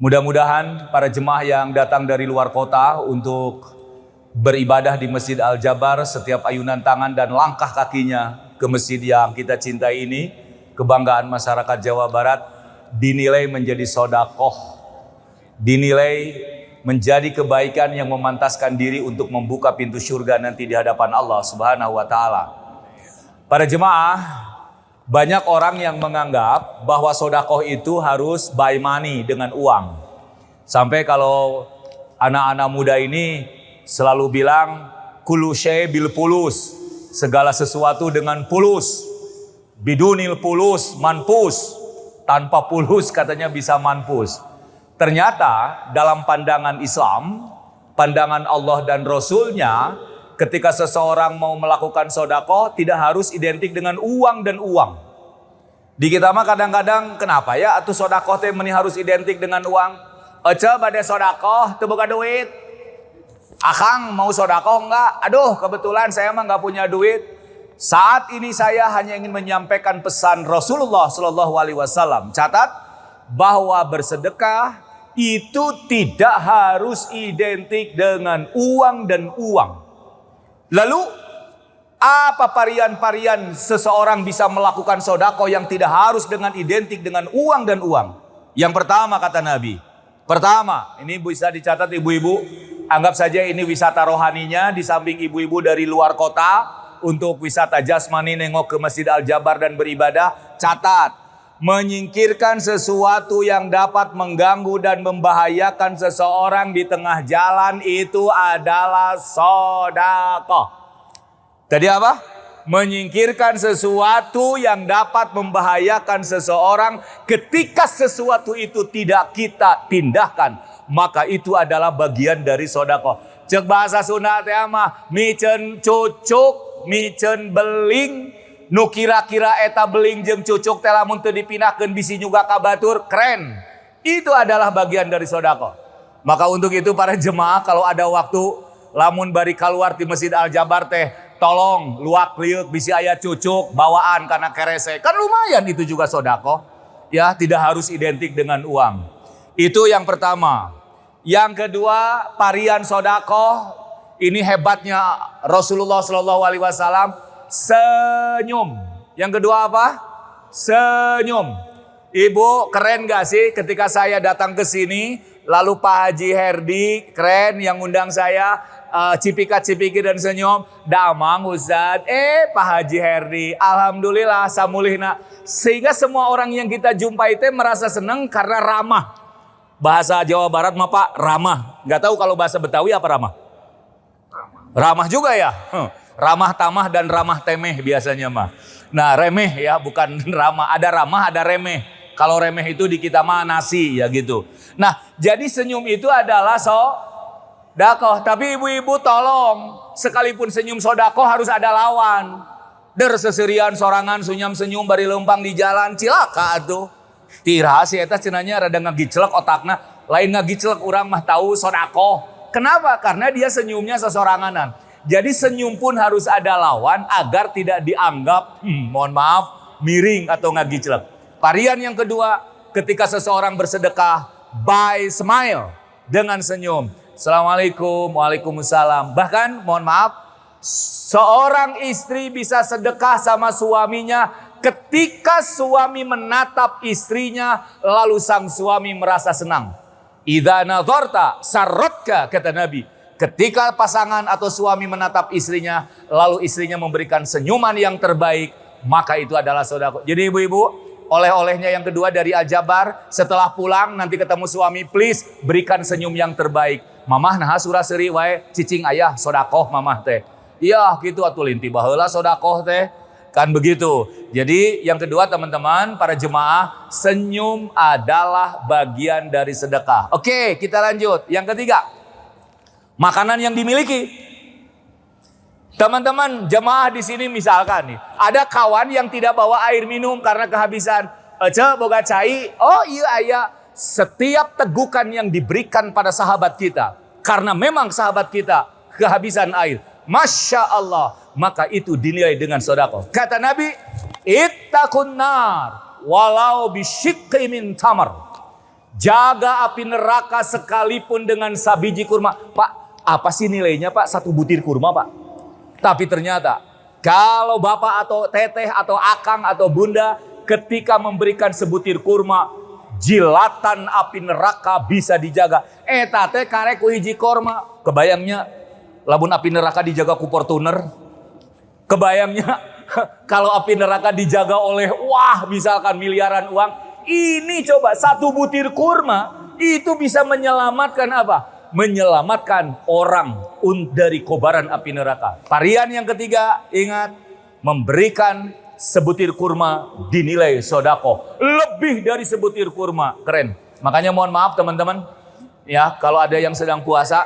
Mudah-mudahan para jemaah yang datang dari luar kota untuk beribadah di Masjid Al-Jabar, setiap ayunan tangan dan langkah kakinya ke masjid yang kita cintai ini, kebanggaan masyarakat Jawa Barat, dinilai menjadi sodakoh, dinilai menjadi kebaikan yang memantaskan diri untuk membuka pintu surga nanti di hadapan Allah Subhanahu wa Ta'ala. Para jemaah, banyak orang yang menganggap bahwa sodakoh itu harus by money, dengan uang. Sampai kalau anak-anak muda ini selalu bilang kullu syai' bil pulus, segala sesuatu dengan pulus. Bidunil pulus manpus, tanpa pulus katanya bisa manpus. Ternyata dalam pandangan Islam, pandangan Allah dan Rasulnya, ketika seseorang mau melakukan sodakoh tidak harus identik dengan uang dan uang. Di kita mah kadang-kadang kenapa ya atuh sodakoh teh meni harus identik dengan uang? Ece bade sodakoh teu boga duit. Akang mau sodakoh enggak? Aduh kebetulan saya mah enggak punya duit. Saat ini saya hanya ingin menyampaikan pesan Rasulullah Shallallahu Alaihi Wasallam. Catat bahwa bersedekah itu tidak harus identik dengan uang dan uang. Lalu apa varian-varian seseorang bisa melakukan sodako yang tidak harus dengan identik dengan uang dan uang? Yang pertama kata Nabi. Pertama, ini bisa dicatat ibu-ibu. Anggap saja ini wisata rohaninya di samping ibu-ibu dari luar kota. Untuk wisata jasmani nengok ke Masjid Al-Jabar dan beribadah. Catat, menyingkirkan sesuatu yang dapat mengganggu dan membahayakan seseorang di tengah jalan itu adalah sodakoh. Tadi apa? Menyingkirkan sesuatu yang dapat membahayakan seseorang ketika sesuatu itu tidak kita pindahkan. Maka itu adalah bagian dari sodakoh. Cek bahasa Sunda teh mah micen cucuk, micen beling, nu kira-kira eta beling jeung cucuk teh lamun teu dipindahkeun bisi juga ka batur, keren. Itu adalah bagian dari sodakoh. Maka untuk itu para jemaah kalau ada waktu lamun bari kaluar di Masjid Al-Jabar teh tolong luak liuk bisi aya cucuk bawaan karena kerese. Kan lumayan itu juga sodakoh. Ya, tidak harus identik dengan uang. Itu yang pertama. Yang kedua, varian sodakoh. Ini hebatnya Rasulullah Shallallahu Alaihi Wasallam, senyum. Yang kedua apa? Senyum. Ibu keren gak sih ketika saya datang ke sini, lalu Pak Haji Herdi keren yang undang saya, cipika-cipiki dan senyum. Damang Ustaz, Pak Haji Herdi, alhamdulillah samulihna. Sehingga semua orang yang kita jumpai itu merasa senang karena ramah. Bahasa Jawa Barat mah Pak, ramah. Gak tahu kalau bahasa Betawi apa ramah? Ramah juga ya. Ramah tamah dan ramah temeh biasanya mah. Nah remeh ya, bukan ramah. Ada ramah, ada remeh. Kalau remeh itu di kita mah nasi ya gitu. Nah jadi senyum itu adalah sodakoh. Tapi ibu-ibu tolong, sekalipun senyum sodakoh harus ada lawan. Der seserian sorangan senyum bari lempang di jalan, cilaka tuh. Tira si eta cenanya rada ngagiclek otakna. Lain ngagiclek urang mah tahu sodakoh. Kenapa? Karena dia senyumnya sesoranganan. Jadi senyum pun harus ada lawan agar tidak dianggap, mohon maaf, miring atau ngagiclek. Varian yang kedua, ketika seseorang bersedekah, by smile, dengan senyum. Assalamualaikum, waalaikumsalam. Bahkan, mohon maaf, seorang istri bisa sedekah sama suaminya ketika suami menatap istrinya, lalu sang suami merasa senang. Idza nadharta sarratka, kata Nabi. Ketika pasangan atau suami menatap istrinya, lalu istrinya memberikan senyuman yang terbaik, maka itu adalah sedekah. Jadi ibu-ibu, oleh-olehnya yang kedua dari Al-Jabar, setelah pulang nanti ketemu suami, please berikan senyum yang terbaik. Mamah nah surah seuri wae cicing ayah sodakoh mamah teh. Iya gitu atuh linti baheula sodakoh teh. Kan begitu. Jadi yang kedua teman-teman, para jemaah, senyum adalah bagian dari sedekah. Oke, kita lanjut. Yang ketiga, makanan yang dimiliki. Teman-teman jemaah di sini misalkan nih, ada kawan yang tidak bawa air minum karena kehabisan. Ece boga cai. Oh iya ayah. Setiap tegukan yang diberikan pada sahabat kita, karena memang sahabat kita kehabisan air, Masya Allah, maka itu dinilai dengan sedekah. Kata Nabi, ittaqun nar walau bisyikki min tamar. Jaga api neraka sekalipun dengan sabiji kurma. Pak, apa sih nilainya Pak? 1 butir kurma Pak. Tapi ternyata kalau bapak atau teteh atau akang atau bunda ketika memberikan sebutir kurma, jilatan api neraka bisa dijaga. Eta teh karek ku hiji kurma. Kebayangnya lamun api neraka dijaga ku Fortuner. Kebayangnya kalau api neraka dijaga oleh misalkan miliaran uang. Ini coba 1 butir kurma itu bisa menyelamatkan apa? Menyelamatkan orang dari kobaran api neraka. Varian yang ketiga, ingat, memberikan sebutir kurma dinilai sodako. Lebih dari sebutir kurma, keren. Makanya mohon maaf teman-teman, ya kalau ada yang sedang puasa,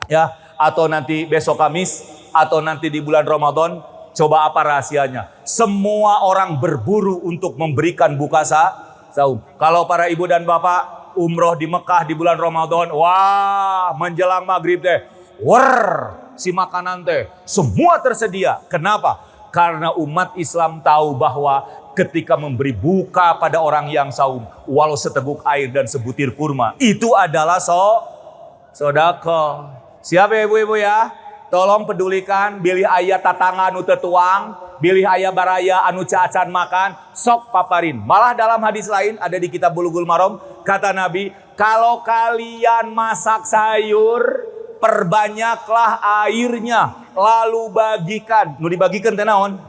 ya atau nanti besok Kamis, atau nanti di bulan Ramadan, coba apa rahasianya? Semua orang berburu untuk memberikan buka saum. Kalau para ibu dan bapak umroh di Mekah di bulan Ramadan, menjelang maghrib teh, si makanan teh semua tersedia. Kenapa? Karena umat Islam tahu bahwa ketika memberi buka pada orang yang saum, walau seteguk air dan sebutir kurma, itu adalah sodako. Siap ya ibu-ibu ya? Tolong pedulikan, bilih ayah tatangan anu tetuang, bilih ayah baraya anu caacan makan, sok paparin. Malah dalam hadis lain ada di kitab Bulughul Maram, kata Nabi, kalau kalian masak sayur, perbanyaklah airnya, lalu bagikan. Nu dibagikan teh naon?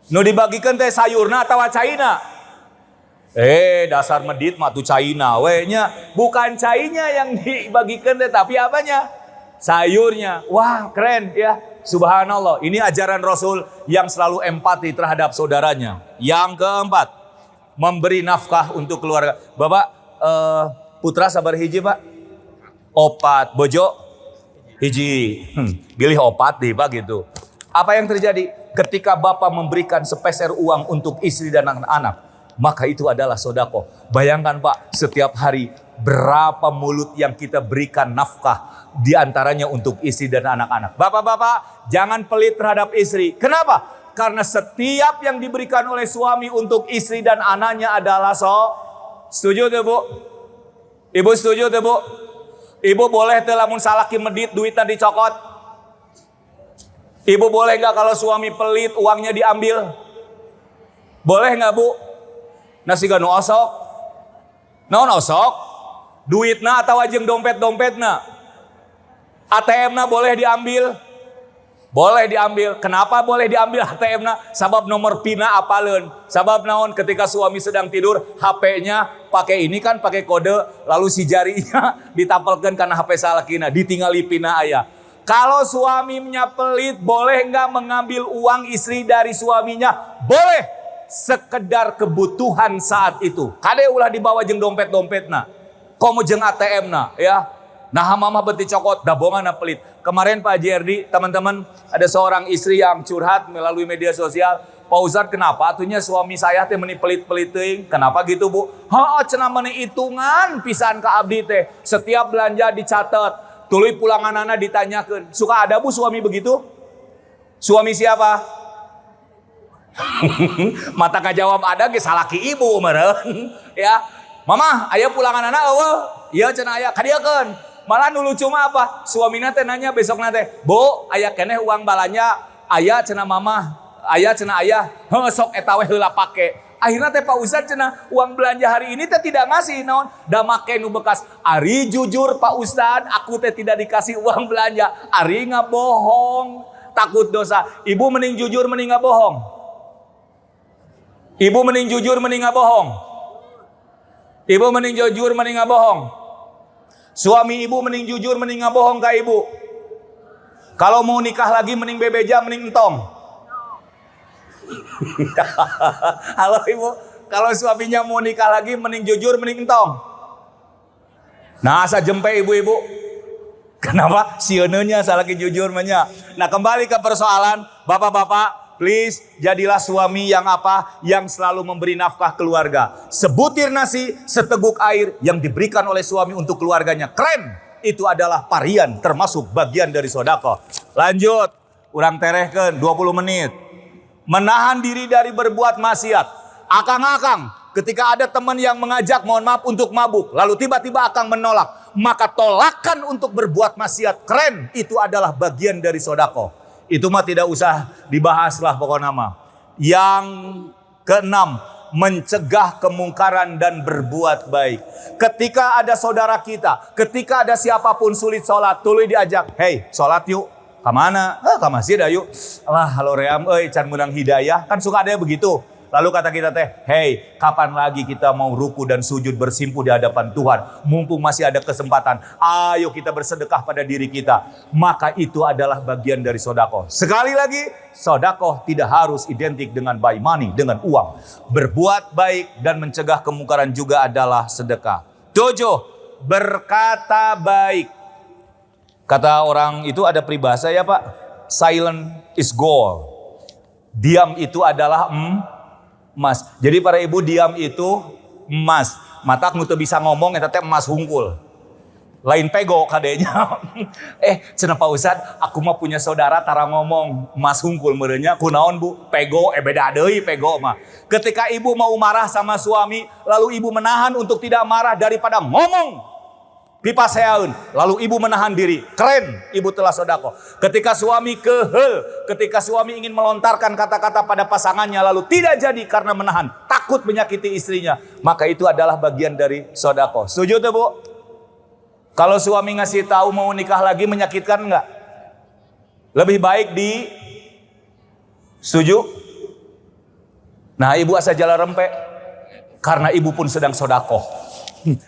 Nu dibagikan teh sayurna atawa caina? Dasar medit mah tu caina we nya. Bukan cainya yang dibagikan teh, tapi apanya? Sayurnya. Wah, keren ya. Subhanallah. Ini ajaran Rasul yang selalu empati terhadap saudaranya. Yang keempat, memberi nafkah untuk keluarga. Bapak, putra sabar hiji Pak? Opat. Bojo? Hiji. Pilih opat nih Pak gitu. Apa yang terjadi? Ketika Bapak memberikan sepeser uang untuk istri dan anak-anak, maka itu adalah sodako. Bayangkan Pak, setiap hari berapa mulut yang kita berikan nafkah, di antaranya untuk istri dan anak-anak. Bapak-bapak, jangan pelit terhadap istri. Kenapa? Karena setiap yang diberikan oleh suami untuk istri dan anaknya adalah setuju tuh Bu? Ibu setuju tuh Bu? Ibu boleh tuh lamun salaki medit duitnya dicokot? Ibu boleh nggak kalau suami pelit uangnya diambil? Boleh nggak Bu? Nasi ganu osok? Naon osok? Duitna atau ajeng dompet-dompetna? ATM-na boleh diambil? Boleh diambil. Kenapa boleh diambil ATM-na? Sabab nomor pina apaleun. Sabab naon? Ketika suami sedang tidur, HP-nya pakai ini kan pakai kode, lalu si jarinya ditampilkan karena HP salakina, ditinggali pina aya. Kalau suaminya pelit, boleh nggak mengambil uang istri dari suaminya? Boleh. Sekedar kebutuhan saat itu. Kade ulah dibawa jeung dompet-dompetna. Komo jeung ATM-na ya. Nah mama beti cokot, dabongan na pelit. Kemarin Pak JRD, teman-teman, ada seorang istri yang curhat melalui media sosial. Pak Ustadz, kenapa atunya suami saya teh meni pelit-pelit teuing? Kenapa gitu Bu? Cenah meni hitungan pisan ka abdi teh. Setiap belanja dicatat, tuluy pulanganana ditanyakeun. Suka ada Bu suami begitu? Suami siapa? Mata kajawab ada ge salaki ibu meureun. Ya. Mama, aya pulanganana eueuh? Ieu cenah aya, kadieukeun. Malah nu lucu mah apa? Suamina teh nanya besok nate, "Bu, aya keneh uang balanya?" "Aya cenah mama." "Aya cenah aya." "Heuh, sok eta we heula pake." Akhirnya teh Pak Ustadz cenah uang belanja hari ini teh tidak ngasih naon, da make nu bekas. Ari jujur Pak Ustadz, aku teh tidak dikasih uang belanja. Ari ngabohong, takut dosa. Ibu mending jujur mending ngabohong. Ibu mending jujur mending ngabohong. Ibu mending jujur mending ngabohong. Suami ibu mending jujur mending ngabohong ka ibu. Kalau mau nikah lagi mending bebeja mending entong. Halo ibu, kalau suaminya mau nikah lagi mending jujur mending entong. Nah asa jempe ibu-ibu. Kenapa? Sieuneunnya salaki jujur manya. Nah kembali ke persoalan, bapak-bapak, please jadilah suami yang apa? Yang selalu memberi nafkah keluarga. Sebutir nasi, seteguk air yang diberikan oleh suami untuk keluarganya. Keren. Itu adalah varian termasuk bagian dari sodako. Lanjut. Urang terehkeun 20 menit. Menahan diri dari berbuat maksiat. Akang-akang, ketika ada teman yang mengajak, mohon maaf, untuk mabuk, lalu tiba-tiba Akang menolak, maka tolakan untuk berbuat maksiat, keren, itu adalah bagian dari sodako. Itu mah tidak usah dibahas lah pokoknya mah. Yang keenam, mencegah kemungkaran dan berbuat baik. Ketika ada saudara kita, ketika ada siapapun sulit sholat, tuluy diajak, hey sholat yuk. Kamana? Ke masjid ayo. Alah halo ream, can menang hidayah. Kan suka ada begitu. Lalu kata kita teh, hey kapan lagi kita mau ruku dan sujud bersimpu di hadapan Tuhan. Mumpung masih ada kesempatan. Ayo kita bersedekah pada diri kita. Maka itu adalah bagian dari sodako. Sekali lagi, sodako tidak harus identik dengan buy money, dengan uang. Berbuat baik dan mencegah kemungkaran juga adalah sedekah. 7. Berkata baik. Kata orang itu ada peribahasa ya Pak, silent is gold. Diam itu adalah emas. Jadi para ibu, diam itu emas. Mata nu teu bisa ngomong eta teh emas hungkul. Lain pego kadenya. Cenah Pak Ustad, aku mah punya saudara tara ngomong emas hungkul merenya kunaon Bu? Pego, beda deui pego mah. Ketika ibu mau marah sama suami, lalu ibu menahan untuk tidak marah daripada ngomong pipaseaun, lalu ibu menahan diri. Keren, ibu telah sodako. Ketika suami kehel, ketika suami ingin melontarkan kata-kata pada pasangannya, lalu tidak jadi karena menahan, takut menyakiti istrinya, maka itu adalah bagian dari sodako. Setuju tuh Bu? Kalau suami ngasih tahu mau nikah lagi, menyakitkan enggak? Lebih baik di setuju? Nah ibu asa jala rempe, karena ibu pun sedang sodako.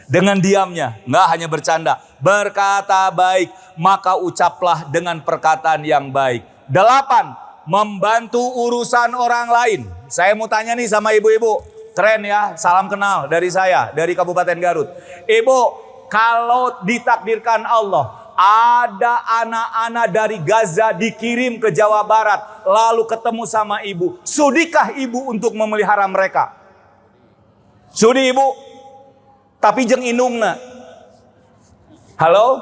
Dengan diamnya, nggak hanya bercanda, berkata baik, maka ucaplah dengan perkataan yang baik. 8. Membantu urusan orang lain. Saya mau tanya nih sama ibu-ibu, keren ya, salam kenal dari saya, dari Kabupaten Garut. Ibu, kalau ditakdirkan Allah, ada anak-anak dari Gaza dikirim ke Jawa Barat, lalu ketemu sama ibu, sudikah ibu untuk memelihara mereka? Sudi ibu? Tapi jeung indungna. Halo?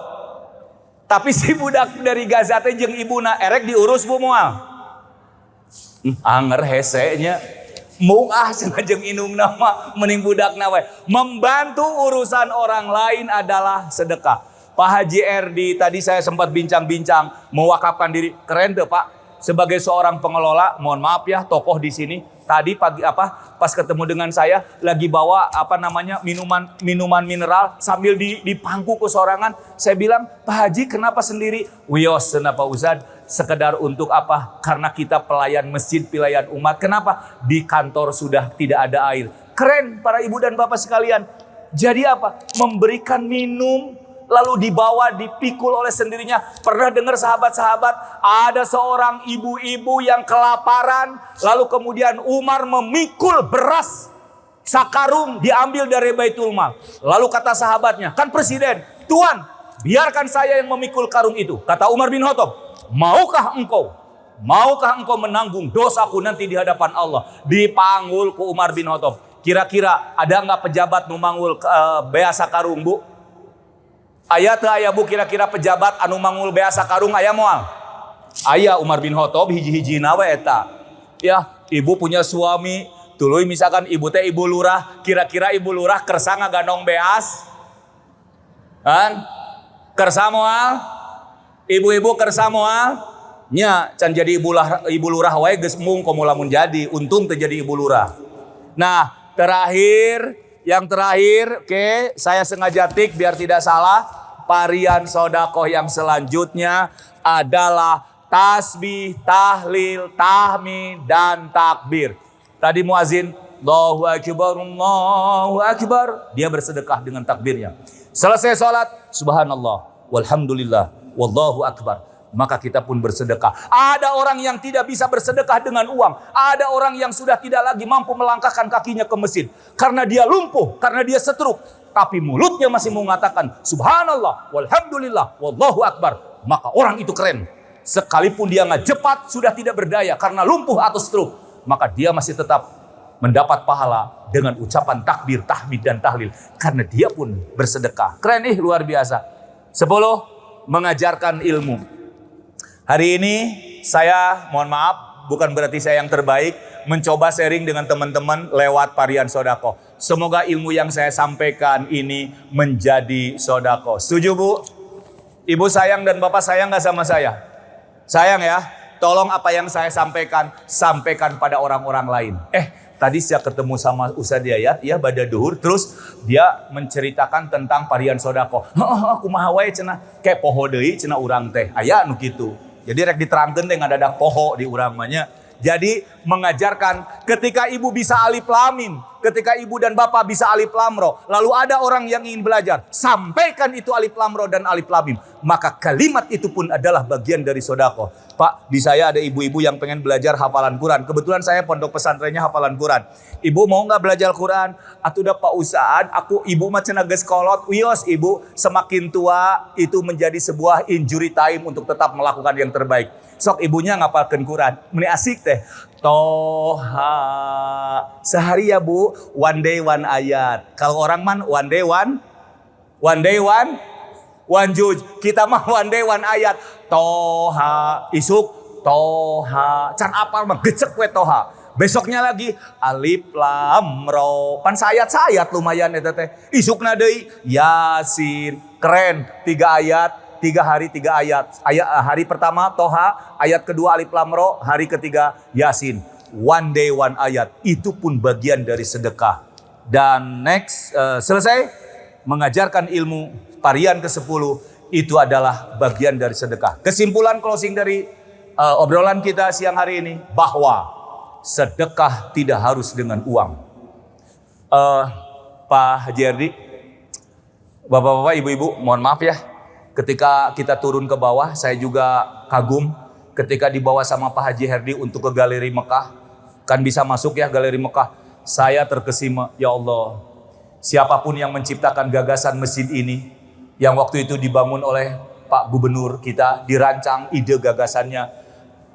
Tapi si budak dari Gaza teh jeung ibuna erek diurus Bu moal. Anger hese nya. Mung cenah jeung indungna mah mending budakna we. Membantu urusan orang lain adalah sedekah. Pak Haji Erdi tadi saya sempat bincang-bincang mewakafkan diri. Keren tuh Pak. Sebagai seorang pengelola, mohon maaf ya tokoh di sini. Tadi pagi pas ketemu dengan saya lagi bawa minuman mineral sambil dipangku ke sorangan. Saya bilang, Pak Haji kenapa sendiri? Wios kenapa Ustad? Sekedar untuk apa? Karena kita pelayan masjid, pelayan umat. Kenapa? Di kantor sudah tidak ada air. Keren para ibu dan bapak sekalian. Jadi apa? Memberikan minum lalu dibawa, dipikul oleh sendirinya. Pernah dengar sahabat-sahabat, ada seorang ibu-ibu yang kelaparan, lalu kemudian Umar memikul beras sakarung diambil dari Baitul Mal. Lalu kata sahabatnya, kan presiden, Tuan, biarkan saya yang memikul karung itu. Kata Umar bin Khattab, maukah engkau menanggung dosaku nanti di hadapan Allah? Dipanggul ku Umar bin Khattab. Kira-kira ada nggak pejabat memanggul bea sakarung Bu? Aya teu aya Bu kira-kira pejabat anu mangul bea sakarung aya moal? Aya Umar bin Khattab hiji-hijina we eta. Ya, ibu punya suami, tuluy misalkan ibu teh ibu lurah, kira-kira ibu lurah kersa ngagandong beas? Kan? Kersa moal? Ibu-ibu kersa moal? Nya, can jadi ibu lurah wae geus mung komo lamun jadi, untung teu jadi ibu lurah. Nah, yang terakhir, oke, saya sengaja tik biar tidak salah. Varian sodakoh yang selanjutnya adalah tasbih, tahlil, tahmid, dan takbir. Tadi muazin, Allahu Akbar, Allahu Akbar. Dia bersedekah dengan takbirnya. Selesai sholat, subhanallah, walhamdulillah, wallahu akbar. Maka kita pun bersedekah. Ada orang yang tidak bisa bersedekah dengan uang. Ada orang yang sudah tidak lagi mampu melangkahkan kakinya ke masjid. Karena dia lumpuh, karena dia stroke. Tapi mulutnya masih mengatakan subhanallah, walhamdulillah, wallahu akbar. Maka orang itu keren. Sekalipun dia ngejepat sudah tidak berdaya karena lumpuh atau stroke. Maka dia masih tetap mendapat pahala dengan ucapan takbir, tahmid, dan tahlil. Karena dia pun bersedekah. Keren luar biasa. 10. Mengajarkan ilmu. Hari ini saya mohon maaf, bukan berarti saya yang terbaik, mencoba sharing dengan teman-teman lewat varian sodako. Semoga ilmu yang saya sampaikan ini menjadi sodako. Setuju Bu? Ibu sayang dan Bapak sayang gak sama saya? Sayang ya? Tolong apa yang saya sampaikan, sampaikan pada orang-orang lain. Tadi saya ketemu sama Ustadz Yayat, ya pada duhur, terus dia menceritakan tentang parian sodako. Aku mahawai cenah, kayak poho deui cenah urang teh, aya nu kitu. Jadi rek diterangkeun teh ngadadak poho di urang mah nya. Jadi mengajarkan ketika ibu bisa alif lam mim, ketika ibu dan bapak bisa alif lam ro, lalu ada orang yang ingin belajar, sampaikan itu alif lam ro dan alif lam mim, maka kalimat itu pun adalah bagian dari sodako. Pak, di saya ada ibu-ibu yang pengen belajar hafalan Quran. Kebetulan saya pondok pesantrennya hafalan Quran. Ibu mau nggak belajar Quran? Atuh da Pak Ustad, ibu mah cenah geus kolot. Wios ibu, semakin tua itu menjadi sebuah injury time untuk tetap melakukan yang terbaik. Sok ibunya ngapalkeun Quran. Meni asik teh. Toha. Sehari ya Bu, one day one ayat. Kalau orang man one day one juj. Kita mah one day one ayat. Toha. Isuk. Toha. Can apal mah gecek we toha. Besoknya lagi alif lam ro. Pan sayat-sayat lumayan eta teh. Isukna deui Yasin. Keren. 3 ayat. 3 hari 3 ayat. Hari pertama Toha, ayat kedua alif lam ro, hari ketiga Yasin. One day one ayat. Itu pun bagian dari sedekah. Dan next selesai mengajarkan ilmu parian ke-10 itu adalah bagian dari sedekah. Kesimpulan closing dari obrolan kita siang hari ini bahwa sedekah tidak harus dengan uang. Pak Haji Herdi, Bapak-bapak, Ibu-ibu, mohon maaf ya. Ketika kita turun ke bawah, saya juga kagum ketika dibawa sama Pak Haji Herdi untuk ke Galeri Mekah. Kan bisa masuk ya Galeri Mekah. Saya terkesima, ya Allah, siapapun yang menciptakan gagasan masjid ini, yang waktu itu dibangun oleh Pak Gubernur kita, dirancang ide gagasannya.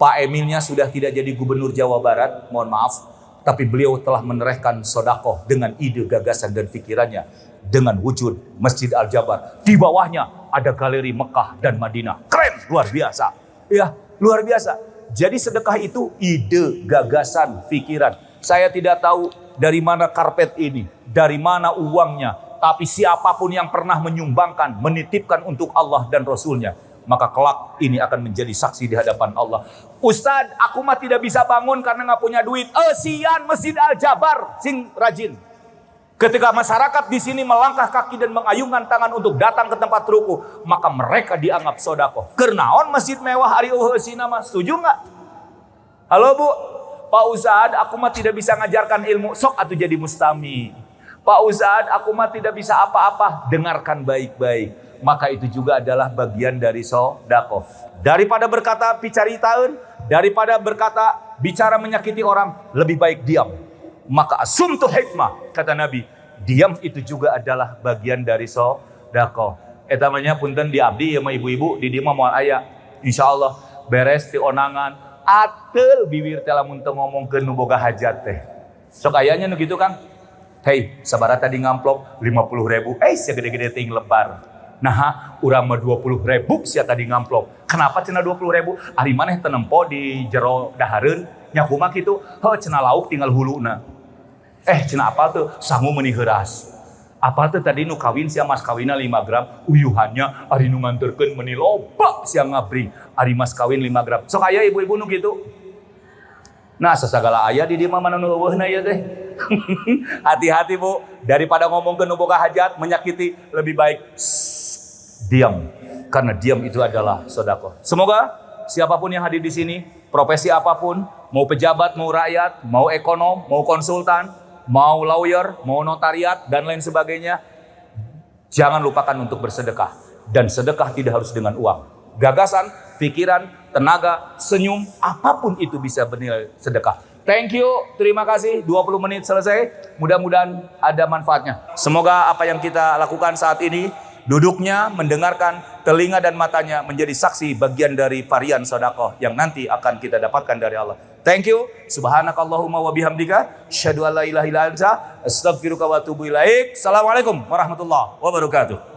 Pak Emilnya sudah tidak jadi Gubernur Jawa Barat, mohon maaf, tapi beliau telah menorehkan sodakoh dengan ide gagasan dan pikirannya, dengan wujud Masjid Al-Jabar. Di bawahnya ada Galeri Mekah dan Madinah. Keren, luar biasa. Ya, luar biasa. Jadi sedekah itu ide, gagasan, pikiran. Saya tidak tahu dari mana karpet ini, dari mana uangnya. Tapi siapapun yang pernah menyumbangkan, menitipkan untuk Allah dan Rasulnya, maka kelak ini akan menjadi saksi di hadapan Allah. Ustadz, aku mah tidak bisa bangun karena nggak punya duit. Sian Masjid Al-Jabar, sing rajin. Ketika masyarakat di sini melangkah kaki dan mengayunkan tangan untuk datang ke tempat ruku, maka mereka dianggap sodako. Kernaon masjid mewah hari uhesina mah, setuju nggak? Halo Bu, Pak Ustadz, aku mah tidak bisa ngajarkan ilmu, sok atuh jadi mustami. Pak Ustadz, aku mah tidak bisa apa-apa, dengarkan baik-baik. Maka itu juga adalah bagian dari sodako. Daripada berkata bicaritaan, daripada berkata bicara menyakiti orang, lebih baik diam. Maka asumtu hikmah, kata Nabi, diam itu juga adalah bagian dari sodako. Etamanya punten diabdi ya ma ibu-ibu, di dieu mah moal aya. Insyaallah beres ti onangan, atel bibir teh lamun teu ngomongkeun nu boga hajat teh. Sok ayanya nu kitu Kang. Hei, sabaraha tadi ngamplop 50.000. Sia gede-gede ting lebar. Nah, urang mah 20.000 sia tadi ngamplop. Kenapa cenah 20.000? Ari maneh teu nempo di jero dahareun nya kumaha kitu? Heuh cenah lauk tinggal huluna. Cenah apal tuh sangu meuni heuras. Apal tuh tadi nu kawin sia mas kawinna 5 gram, uyuhannya ari nu nganterkeun meuni loba sia ngabring. Ari mas kawin 5 gram. Sok aya ibu-ibu nu kitu. Nah, sasagala aya di dieu mah mana nu eueuhna ieu teh. Hati-hati Bu, daripada ngomongkeun nu boga hajat menyakiti, lebih baik diam. Karena diam itu adalah sedekah. Semoga siapapun yang hadir di sini, profesi apapun, mau pejabat, mau rakyat, mau ekonom, mau konsultan, mau lawyer, mau notariat, dan lain sebagainya, jangan lupakan untuk bersedekah. Dan sedekah tidak harus dengan uang. Gagasan, pikiran, tenaga, senyum, apapun itu bisa bernilai sedekah. Thank you, terima kasih. 20 menit selesai. Mudah-mudahan ada manfaatnya. Semoga apa yang kita lakukan saat ini, duduknya, mendengarkan, telinga dan matanya menjadi saksi bagian dari varian sedekah yang nanti akan kita dapatkan dari Allah. Thank you. Subhanakallahumma wa bihamdika, asyhadu an la ilaha illa anta, astaghfiruka wa atubu ilaik. Assalamualaikum warahmatullahi wabarakatuh.